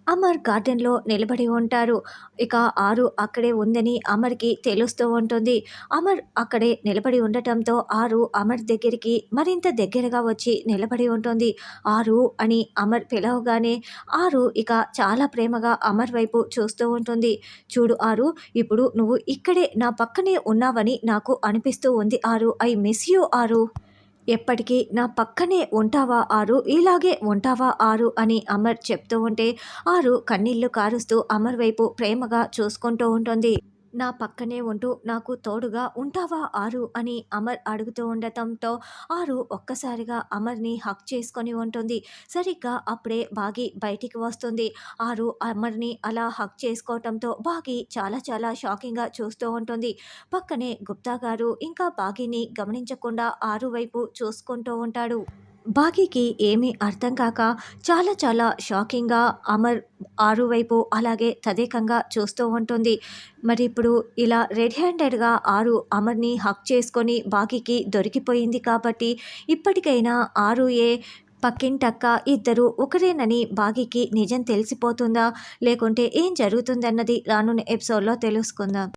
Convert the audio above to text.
అమర్ గార్డెన్‌లో నిలబడి ఉంటారు. ఇక ఆరు అక్కడే ఉందని అమర్‌కి తెలుస్తూ ఉంటుంది. అమర్ అక్కడే నిలబడి ఉండటంతో ఆరు అమర్ దగ్గరికి మరింత దగ్గరగా వచ్చి నిలబడి ఉంటుంది. ఆరు అని అమర్ పిలవగానే ఆరు ఇక చాలా ప్రేమగా అమర్ వైపు చూస్తూ ఉంటుంది. చూడు ఆరు, ఇప్పుడు నువ్వు ఇక్కడే నా పక్కనే ఉన్నావని నాకు అనిపిస్తూ ఉంది ఆరు. ఐ మిస్ యూ ఆరు. ఎప్పటికీ నా పక్కనే ఉంటావా ఆరు, ఇలాగే ఉంటావా ఆరు అని అమర్ చెప్తూ ఉంటే ఆరు కన్నీళ్లు కారుస్తూ అమర్ వైపు ప్రేమగా చూసుకుంటూ ఉంటుంది. నా పక్కనే ఉంటూ నాకు తోడుగా ఉంటావా ఆరు అని అమర్ అడుగుతూ ఉండటంతో ఆరు ఒక్కసారిగా అమర్ని హక్ చేసుకొని ఉంటుంది. సరిగ్గా అప్పుడే బాగి బయటికి వస్తుంది. ఆరు అమర్ని అలా హక్ చేసుకోవటంతో బాగి చాలా చాలా షాకింగ్గా చూస్తూ ఉంటుంది. పక్కనే గుప్తా గారు ఇంకా బాగిని గమనించకుండా ఆరు వైపు చూసుకుంటూ ఉంటాడు. బాగీకి ఏమీ అర్థం కాక చాలా చాలా షాకింగ్‌గా అమర్ ఆరు వైపు అలాగే తదేకంగా చూస్తూ ఉంటుంది. మరి ఇప్పుడు ఇలా రెడ్ హ్యాండెడ్‌గా ఆరు అమర్‌ని హగ్ చేసుకొని బాగీకి దొరికిపోయింది కాబట్టి ఇప్పటికైనా ఆరుయే పక్కింటక్క ఇద్దరు ఒకరేనని బాగీకి నిజం తెలిసిపోతుందా? లేకుంటే ఏం జరుగుతుందన్నది రానున్న ఎపిసోడ్‌లో తెలుసుకుందాం.